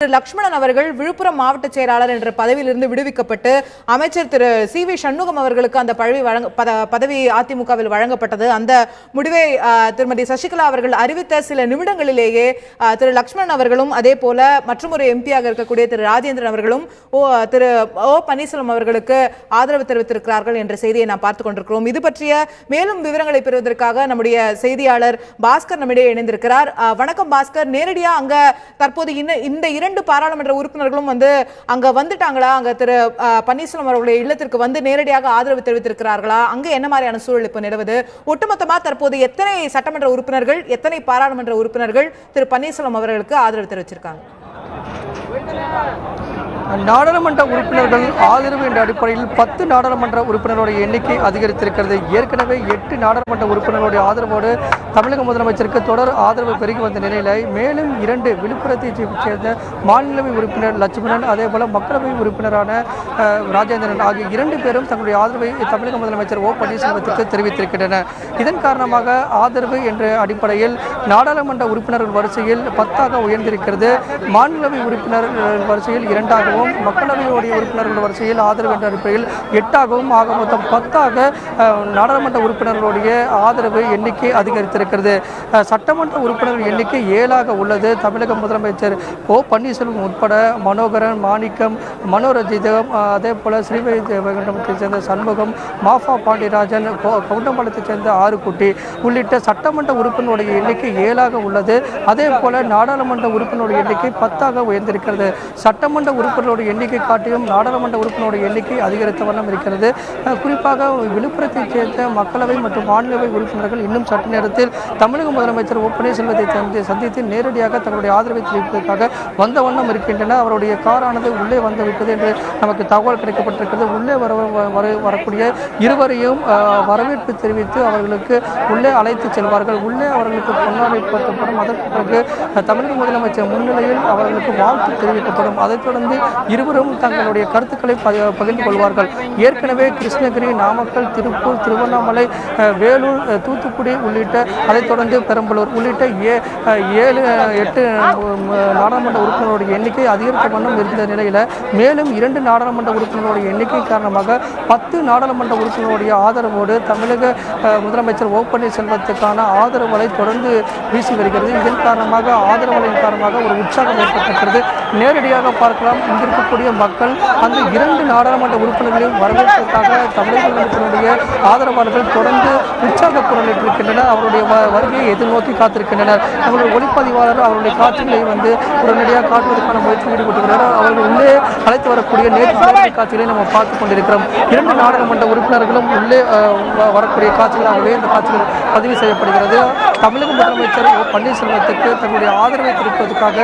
லக்ஷ்மணன் அவர்கள் விழுப்புரம் மாவட்ட செயலாளர் என்ற பதவியிலிருந்து விடுவிக்கப்பட்டு அமைச்சர் திரு சி.வி. சண்முகம் அவர்களுக்கு அந்த பதவி அதிமுகவில் வழங்கப்பட்டது. அந்த முடிவை திருமதி சசிகலா அவர்கள் அறிவித்த சில நிமிடங்களிலேயே திரு லக்ஷ்மணன் அவர்களும் அதே போல மற்றொரு எம்பியாக இருக்கக்கூடிய திரு ராஜேந்திரன் அவர்களும் திரு ஓ பன்னீர்செல்வம் அவர்களுக்கு ஆதரவு தெரிவித்திருக்கிறார்கள் என்ற செய்தியை நாம் பார்த்துக் கொண்டிருக்கிறோம். இது பற்றிய மேலும் விவரங்களை பெறுவதற்காக நம்முடைய செய்தியாளர் பாஸ்கர் நம்மிடையே இணைந்திருக்கிறார். வணக்கம் பாஸ்கர். நேரடியா அங்க தற்போது இந்த இரண்டு பாராளுமன்ற உறுப்பினர்களும் அங்க வந்துட்டாங்களா? அங்க திரு பன்னீர்செல்வம் அவர்களுடைய இல்லத்திற்கு வந்து நேரடியாக ஆதரவு தெரிவித்திருக்கிறார்களா? அங்க என்ன மாதிரியான சூழல் இப்ப நிலவுது? ஒட்டுமொத்தமா தற்போது எத்தனை சட்டமன்ற உறுப்பினர்கள், எத்தனை பாராளுமன்ற உறுப்பினர்கள் திரு பன்னீர்செல்வம் அவர்களுக்கு ஆதரவு தெரிவிச்சிருக்காங்க? நாடாளுமன்ற உறுப்பினர்கள் ஆதரவு என்ற அடிப்படையில் 10 நாடாளுமன்ற உறுப்பினர்களுடைய எண்ணிக்கை அதிகரித்திருக்கிறது. ஏற்கனவே 8 நாடாளுமன்ற உறுப்பினர்களுடைய ஆதரவோடு தமிழக முதலமைச்சருக்கு தொடர் ஆதரவு பெருகி வந்த நிலையில் மேலும் 2 விழுப்புரத்தை சேர்ந்த மாநிலவை உறுப்பினர் லட்சுமணன், அதே போல மக்களவை உறுப்பினரான ராஜேந்திரன் ஆகிய 2 பேரும் தங்களுடைய ஆதரவை தமிழக முதலமைச்சர் ஓ பன்னீர்செல்வத்திற்கு தெரிவித்திருக்கின்றனர். இதன் காரணமாக ஆதரவு என்ற அடிப்படையில் நாடாளுமன்ற உறுப்பினர்கள் வரிசையில் 10ஆக உயர்ந்திருக்கிறது. மாநிலவை உறுப்பினர் வரிசையில் 2ஆகவும் மக்களவையுடைய உறுப்பினர்கள் வரிசையில் ஆதரவு என்ற அடிப்படையில் 8ஆகவும் ஆக மொத்தம் 10ஆக நாடாளுமன்ற உறுப்பினர்களுடைய ஆதரவு எண்ணிக்கை அதிகரித்திருக்கிறது. சட்டமன்ற உறுப்பினர்கள் எண்ணிக்கை 7ஆக உள்ளது. தமிழக முதலமைச்சர் ஓ பன்னீர்செல்வம் உட்பட மனோகரன், மாணிக்கம், மனோரஞ்சிதம், அதே போல ஸ்ரீவைகுண்டத்தை சேர்ந்த சண்முகம், மாஃபா பாண்டியராஜன், கவுண்டம்பாளையத்தைச் சேர்ந்த ஆறுக்குட்டி உள்ளிட்ட சட்டமன்ற உறுப்பினருடைய எண்ணிக்கை 7ஆக உள்ளது. அதே போல நாடாளுமன்ற உறுப்பினருடைய எண்ணிக்கை 10ஆக உயர்ந்திருக்கிறது. சட்டமன்ற உறுப்பினருடைய எண்ணிக்கை காட்டியும் நாடாளுமன்ற உறுப்பினருடைய எண்ணிக்கை அதிகரித்த வண்ணம் இருக்கிறது. குறிப்பாக விழுப்புரத்தைச் சேர்ந்த மக்களவை மற்றும் மாநிலவை உறுப்பினர்கள் இன்னும் சற்று நேரத்தில் தமிழக முதலமைச்சர் ஓ பன்னீர்செல்வத்தை சந்தித்து நேரடியாக தங்களுடைய ஆதரவை தெரிவிப்பதற்காக வந்த வண்ணம் இருக்கின்றனர். அவருடைய காரானது உள்ளே வந்துவிட்டது என்று நமக்கு தகவல் கிடைக்கப்பட்டிருக்கிறது. உள்ளே வரக்கூடிய இருவரையும் வரவேற்பு தெரிவித்து அவர்களுக்கு உள்ளே அழைத்து செல்வார்கள். உள்ளே அவர்களுக்கு பொன்னாடை போர்த்தப்படும். அதற்கு பிறகு தமிழக முதலமைச்சர் முன்னிலையில் அவர்களுக்கு வாழ்த்து தெரிவிக்கப்படும். அதைத் தொடர்ந்து இருவரும் தங்களுடைய கருத்துக்களை பகிர்ந்து கொள்வார்கள். ஏற்கனவே கிருஷ்ணகிரி, நாமக்கல், திருப்பூர், திருவண்ணாமலை, வேலூர், தூத்துக்குடி உள்ளிட்ட அதைத் தொடர்ந்து பெரம்பலூர் உள்ளிட்ட 7-8 நாடாளுமன்ற உறுப்பினர்களுடைய எண்ணிக்கை அதிகரித்த வண்ணம் இருந்த நிலையில் மேலும் 2 நாடாளுமன்ற உறுப்பினர்களுடைய எண்ணிக்கை காரணமாக 10 நாடாளுமன்ற உறுப்பினர்களுடைய ஆதரவோடு தமிழக முதலமைச்சர் ஓ பன்னீர்செல்வத்துக்கான ஆதரவுகளை தொடர்ந்து வீசி வருகிறது. இதன் காரணமாக ஆதரவுகளின் காரணமாக ஒரு உற்சாகம் ஏற்பட்டிருக்கிறது. நேரடியாக பார்க்கலாம், இங்கிருக்கக்கூடிய மக்கள் அந்த 2 நாடாளுமன்ற உறுப்பினர்களையும் வரவேற்பதற்காக தமிழக முதலமைச்சருடைய ஆதரவாளர்கள் தொடர்ந்து உற்சாக குரலிட்டிருக்கின்றனர். அவருடைய வருகையை எதிர்நோக்கி காத்திருக்கின்றனர். அவருடைய ஒளிப்பதிவாளர் அவருடைய காட்சிகளை உடனடியாக காட்டுவதற்கான முயற்சியில் ஈடுபட்டுள்ளனர். அவர்கள் உள்ளே அழைத்து வரக்கூடிய நேற்று காட்சிகளை நம்ம பார்த்துக் கொண்டிருக்கிறோம். 2 நாடாளுமன்ற உறுப்பினர்களும் உள்ளே வரக்கூடிய காட்சிகளாகவே இந்த காட்சிகள் பதிவு செய்யப்படுகிறது. தமிழக முதலமைச்சர் ஓ பன்னீர்செல்வத்துக்கு தங்களுடைய ஆதரவை தெரிவிப்பதற்காக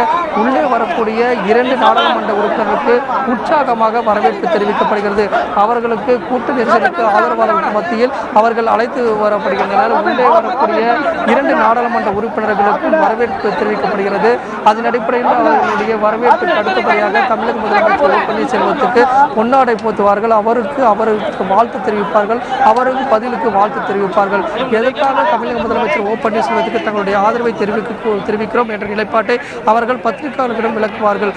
உள்ளே வரக்கூடிய 2 நாடாளுமன்ற உறுப்பினர்களுக்கு உற்சாகமாக வரவேற்பு தெரிவிக்கப்படுகிறது. அவர்களுக்கு கூட்டு நெரிசலுக்கு ஆதரவாளர்கள் மத்தியில் அவர்கள் அழைத்து வரப்படுகின்றனர். உள்ளே வரக்கூடிய 2 நாடாளுமன்ற உறுப்பினர்களுக்கும் வரவேற்பு தெரிவிக்கப்படுகிறது. அதன் அடிப்படையில் அவர்களுடைய வரவேற்புக்கு அடுத்தபடியாக தமிழக முதலமைச்சர் ஓ பன்னீர்செல்வத்துக்கு பொன்னாடை போத்துவார்கள். அவருக்கு வாழ்த்து தெரிவிப்பார்கள். அவருக்கு பதிலுக்கு வாழ்த்து தெரிவிப்பார்கள். எதற்காக தமிழக முதலமைச்சர் ஓ பன்னீர்செல்வத்துக்கு தங்களுடைய ஆதரவை தெரிவிக்கிறோம் என்ற நிலைப்பாட்டை அவர்கள் பத்திரிகையாளர்களிடம் விளக்குவார்கள்.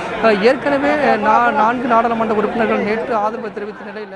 ஏற்கனவே 4 நாடாளுமன்ற உறுப்பினர்கள் நேற்று ஆதரவு தெரிவித்த நிலையில்